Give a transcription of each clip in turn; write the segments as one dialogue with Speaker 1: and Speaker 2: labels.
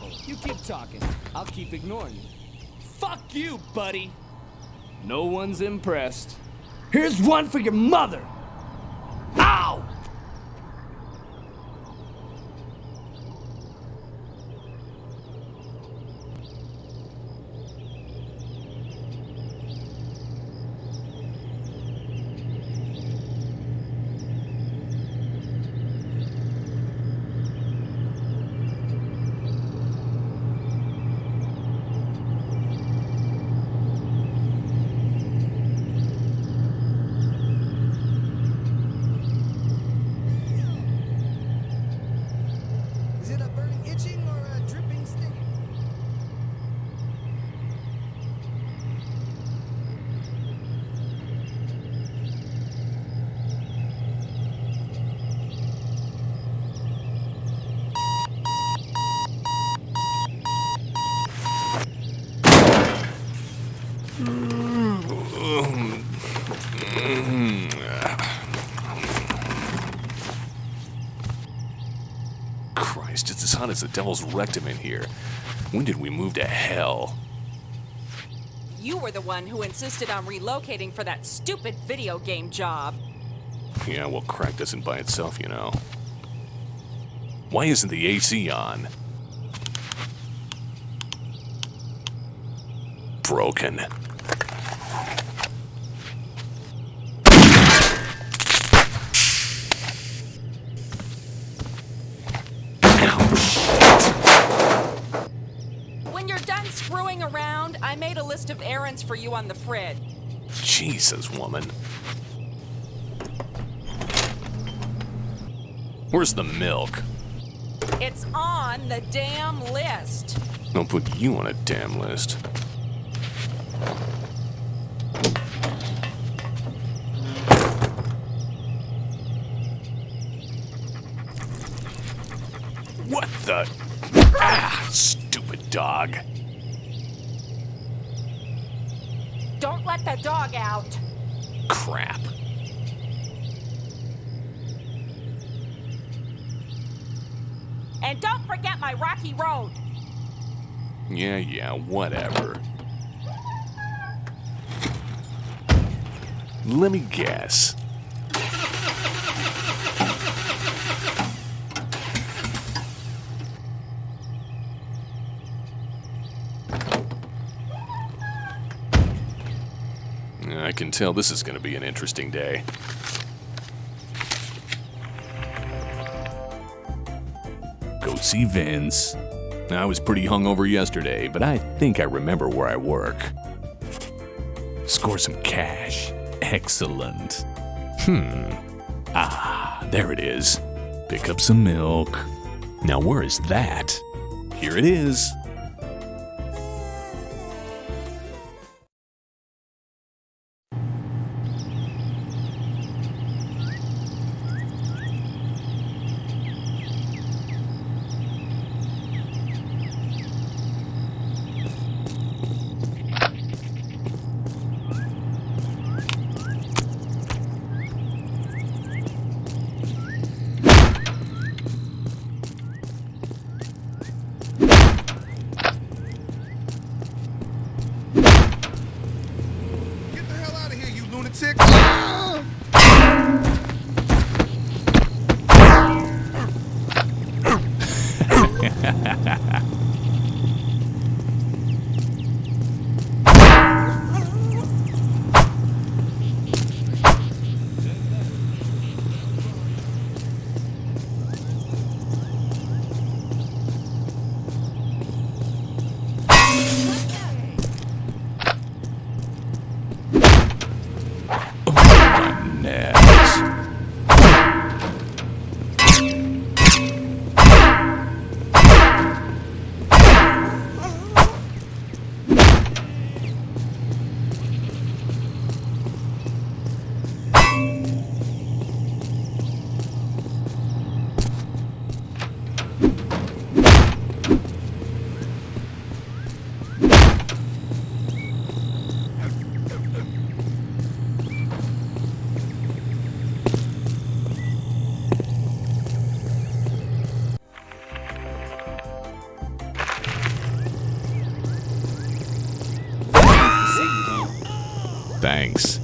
Speaker 1: asshole. You keep talking. I'll keep ignoring you. Fuck you, buddy. No one's impressed. Here's one for your mother. Ow!
Speaker 2: Is it a burning itching or a dripping stinging?
Speaker 3: Christ, it's as hot as the devil's rectum in here. When did we move to hell?
Speaker 4: You were the one who insisted on relocating for that stupid video game job.
Speaker 3: Yeah, well, crack doesn't by itself, you know. Why isn't the AC on? Broken.
Speaker 4: When you're done screwing around, I made a list of errands for you on the fridge.
Speaker 3: Jesus, woman. Where's the milk?
Speaker 4: It's on the damn list.
Speaker 3: Don't put you on a damn list. What the? Ah, stupid dog.
Speaker 4: Don't let the dog out.
Speaker 3: Crap.
Speaker 4: And don't forget my rocky road.
Speaker 3: Yeah, whatever. Let me guess. I can tell this is going to be an interesting day. Go see Vince. I was pretty hungover yesterday, but I think I remember where I work. Score some cash. Excellent. Ah, there it is. Pick up some milk. Now where is that? Here it is. Thanks.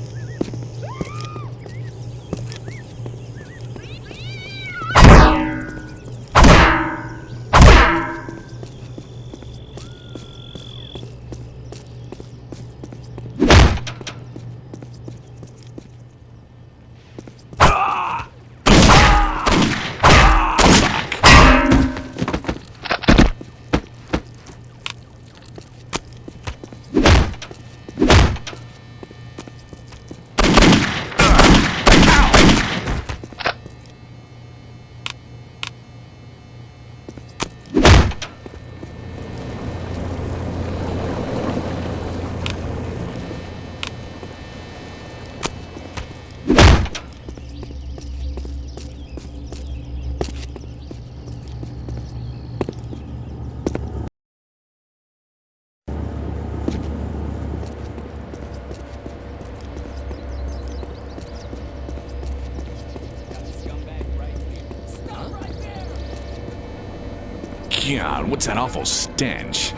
Speaker 3: God, what's that awful stench?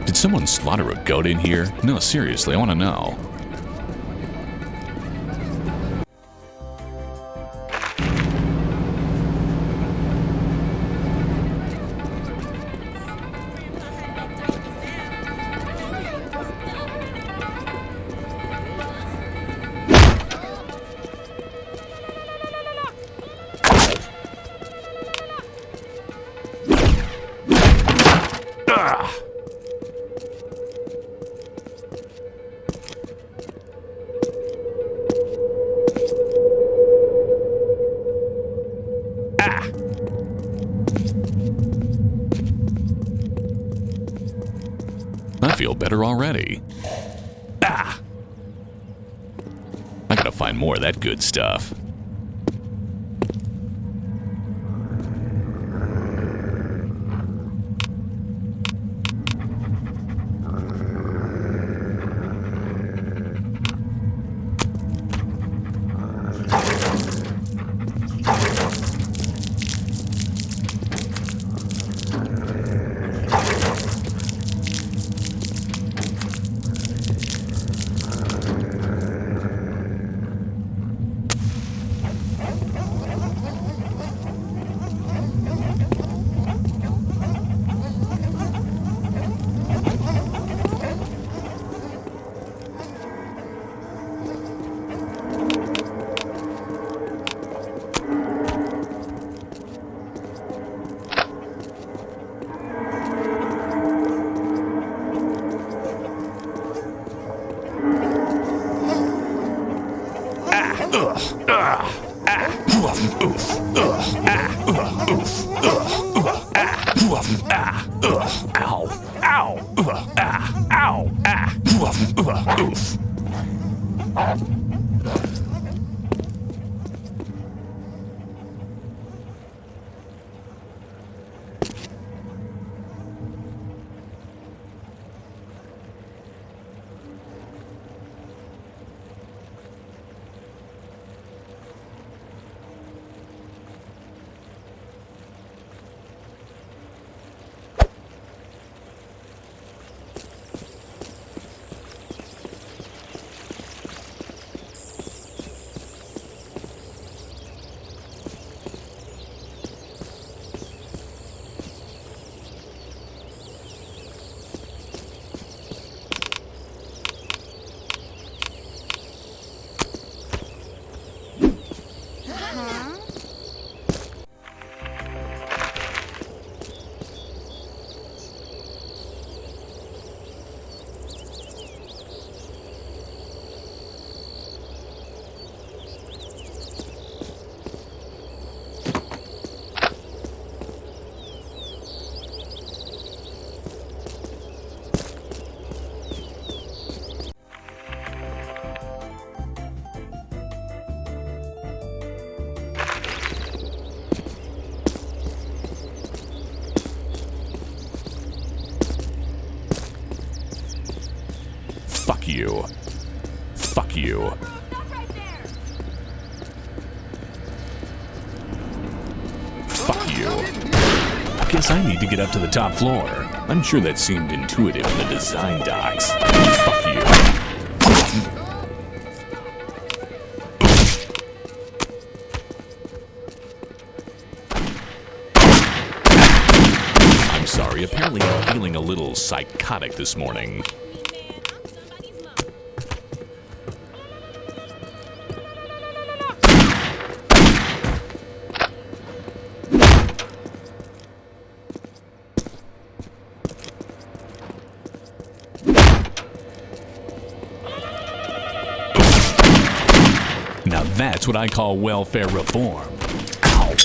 Speaker 3: Did someone slaughter a goat in here? No, seriously, I want to know. I feel better already. Ah! I gotta find more of that good stuff. Fuck you. Fuck you. Fuck you. Guess I need to get up to the top floor. I'm sure that seemed intuitive in the design docs. Fuck you. feeling a little psychotic this morning. Now that's what I call welfare reform. Ow.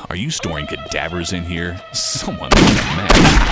Speaker 3: Are you storing cadavers in here? Someone made a mess.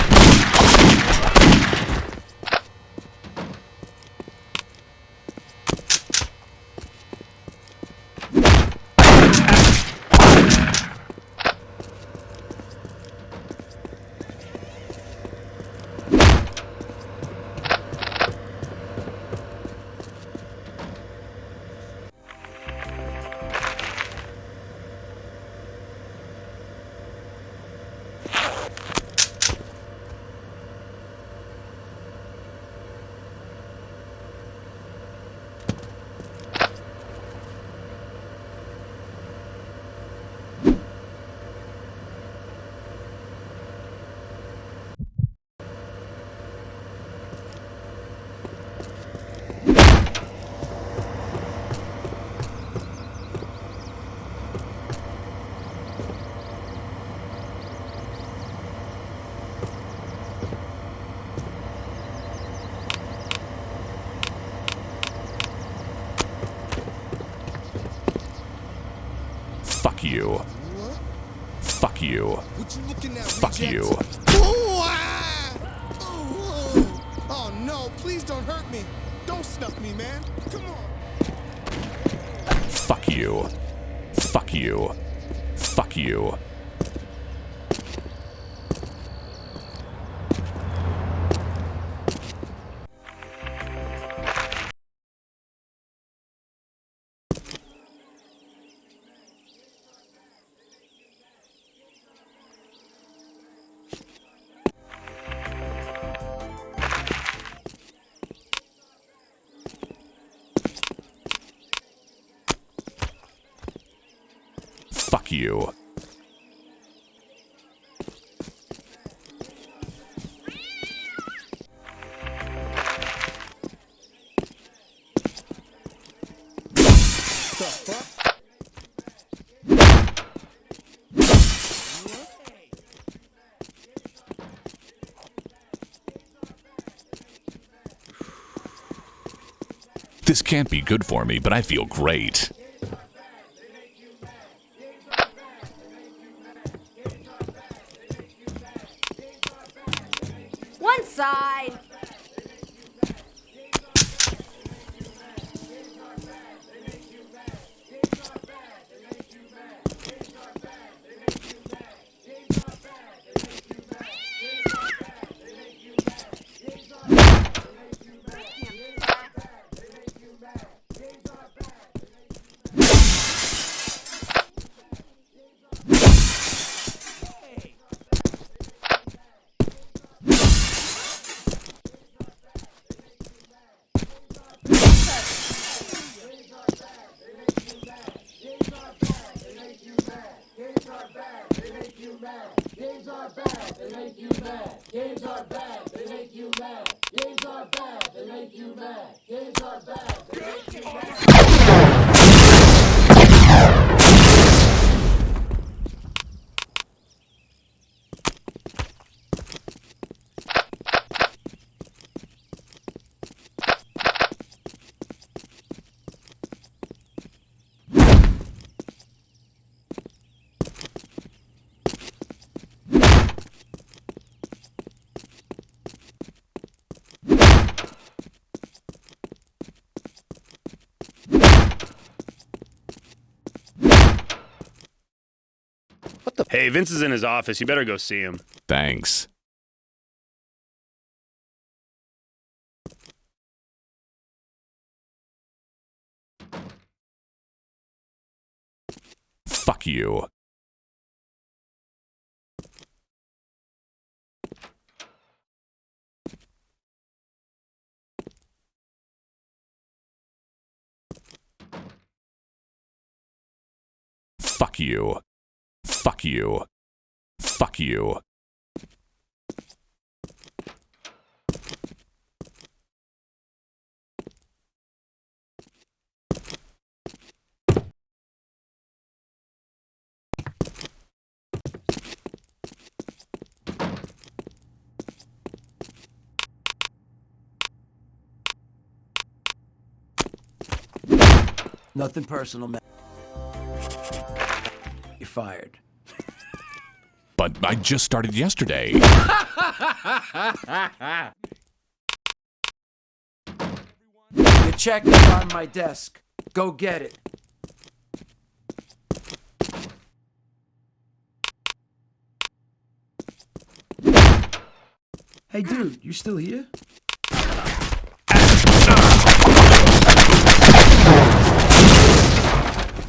Speaker 3: Fuck you.
Speaker 2: What?
Speaker 3: Fuck you.
Speaker 2: What you looking at,
Speaker 3: Fuck
Speaker 2: reject?
Speaker 3: you.
Speaker 2: Ooh, ah! Ooh. Oh no, please don't hurt me. Don't snuff me, man. Come on.
Speaker 3: Fuck you. Fuck you. Fuck you. Fuck you.
Speaker 2: The fuck?
Speaker 3: This can't be good for me, but I feel great.
Speaker 5: One side. Hey, Vince is in his office. You better go see him.
Speaker 3: Thanks. Fuck you. Fuck you. Fuck you. Fuck you.
Speaker 6: Nothing personal, man. You're fired.
Speaker 3: But I just started yesterday.
Speaker 6: Your check is on my desk. Go get it. Hey, dude, you still here?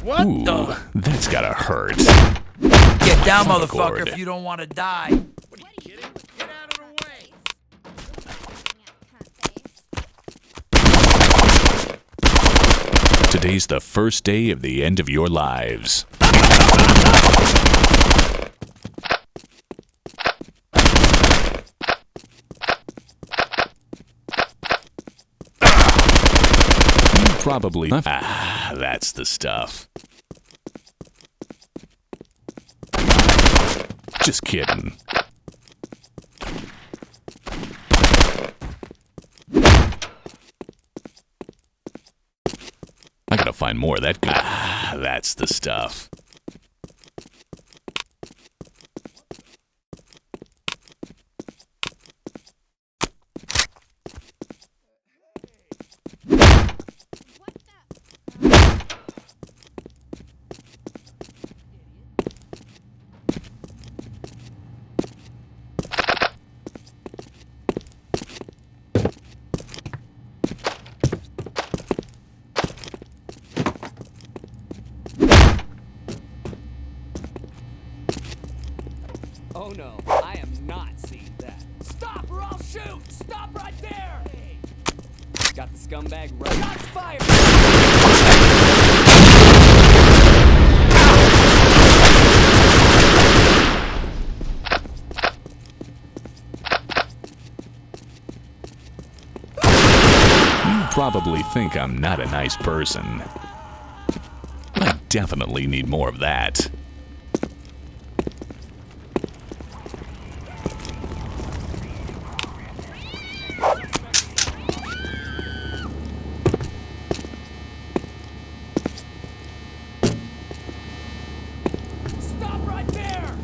Speaker 2: What
Speaker 3: Ooh,
Speaker 2: the?
Speaker 3: that's gotta hurt.
Speaker 6: Get down,
Speaker 3: Cord.
Speaker 6: motherfucker, if you don't want to die.
Speaker 2: What are you kidding? Get out of the way.
Speaker 3: Today's the first day of the end of your lives. Probably. Ah, that's the stuff. Just kidding. I gotta find more of that. Ah, that's the stuff.
Speaker 1: Oh no, I am not seeing that. Stop or I'll shoot! Stop right there! Got the scumbag right. Shots fired!
Speaker 3: You probably think I'm not a nice person. I definitely need more of that.
Speaker 1: Stop right there!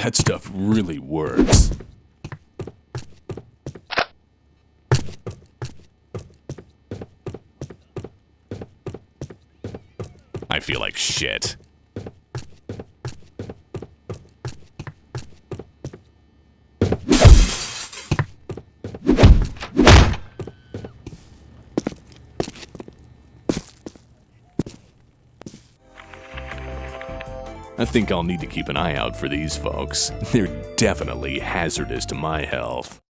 Speaker 3: That stuff really works. I feel like shit. I think I'll need to keep an eye out for these folks. They're definitely hazardous to my health.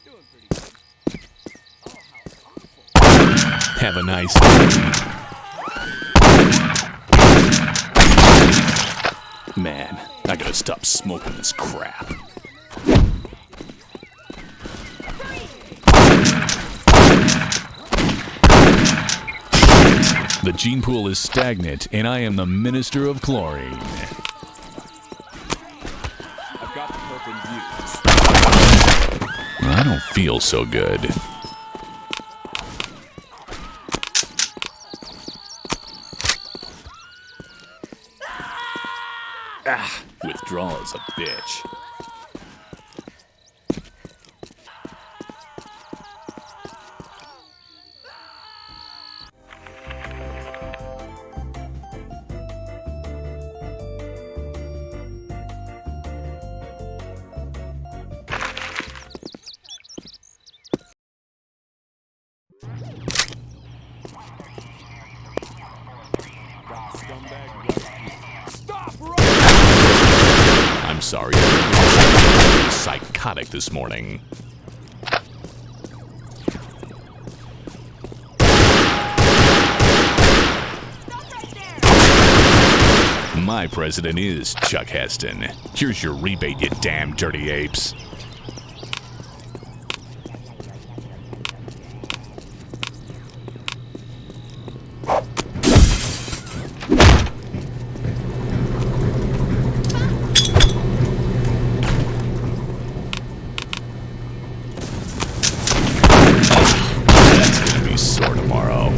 Speaker 1: Doing pretty good. Oh, how awful.
Speaker 3: Have a nice day. Man, I gotta stop smoking this crap. The gene pool is stagnant, and I am the minister of chlorine.
Speaker 1: I've got the Pope in view.
Speaker 3: I don't feel so good. Withdrawal is a bitch. I'm sorry. I'm psychotic this morning. My president is Chuck Heston. Here's your rebate, you damn dirty apes. Sore tomorrow.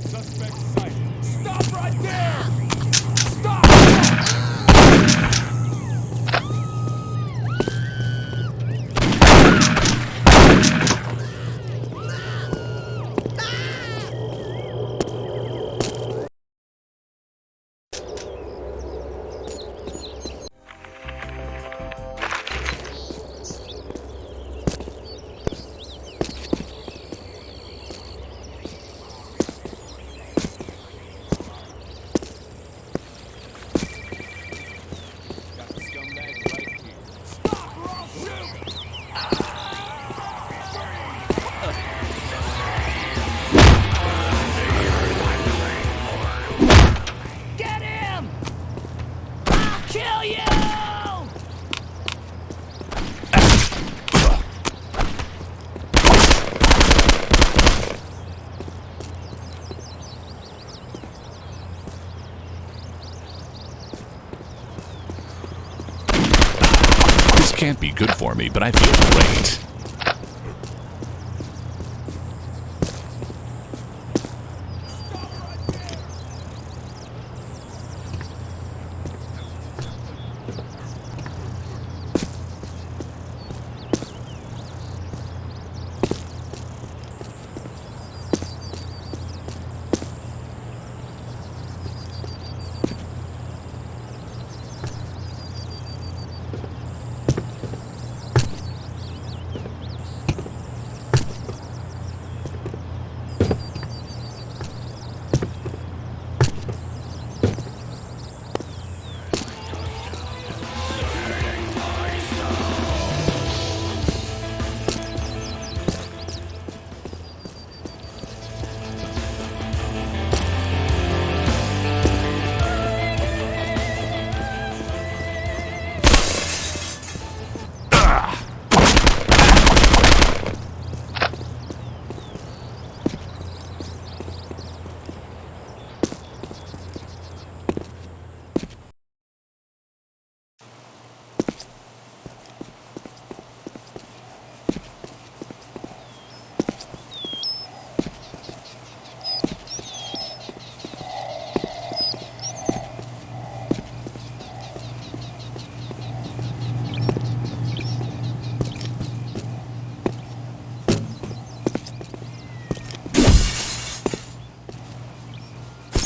Speaker 1: Suspect sighted. Stop right there! Stop! Got the scumbag right here. Stop or I'll shoot! Get him! I'll kill you!
Speaker 3: This can't be good for me, but I feel great.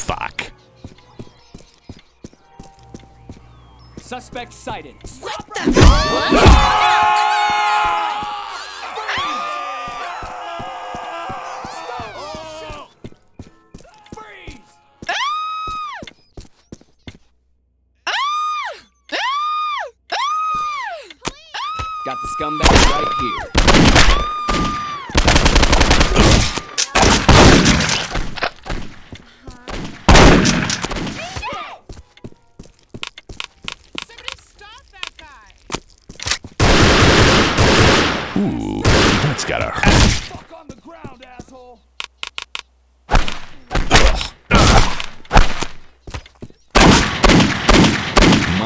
Speaker 3: Fuck.
Speaker 1: Suspect sighted.
Speaker 7: What the?
Speaker 1: Got the scumbag right here.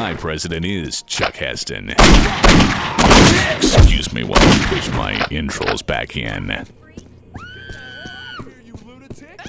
Speaker 3: my president is Chuck Heston. Excuse me while I push my intros back in.
Speaker 1: You lunatic!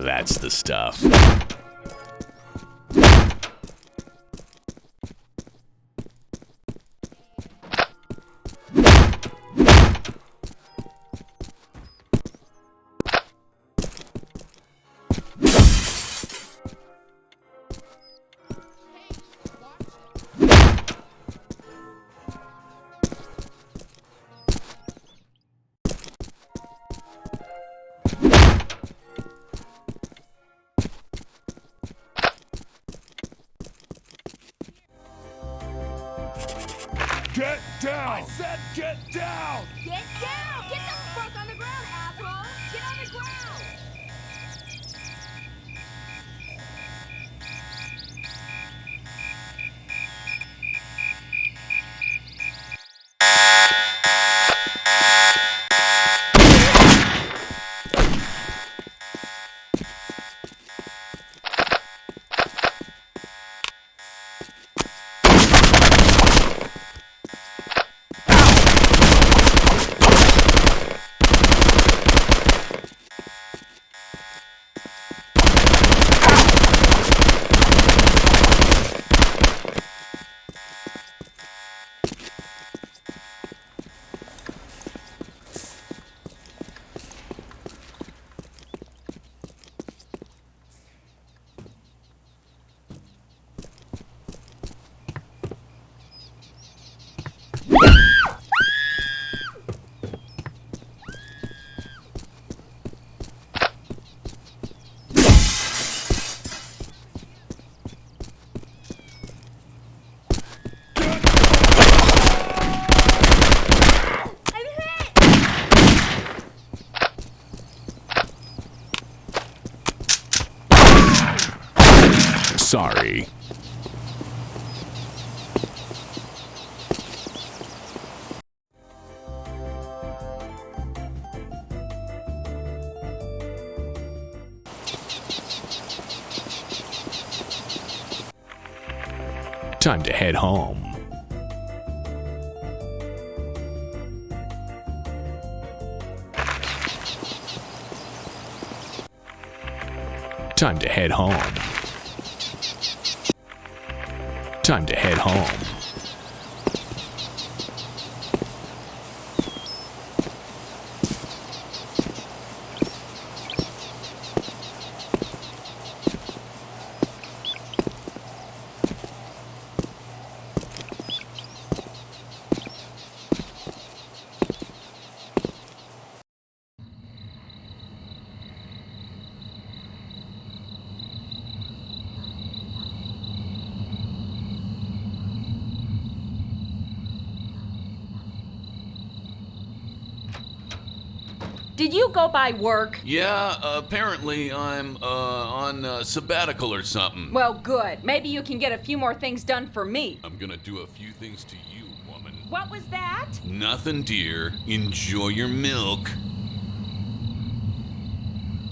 Speaker 3: That's the stuff.
Speaker 1: Get down! I said get down!
Speaker 7: Get down! Get the fuck on the ground, asshole! Get on the ground!
Speaker 3: Sorry. Time to head home. Time to head home. Time to head home.
Speaker 4: Did you go by work?
Speaker 8: Yeah, apparently I'm on sabbatical or something.
Speaker 4: Well, good. Maybe you can get a few more things done for me.
Speaker 8: I'm gonna do a few things to you, woman.
Speaker 4: What was that?
Speaker 8: Nothing, dear. Enjoy your milk.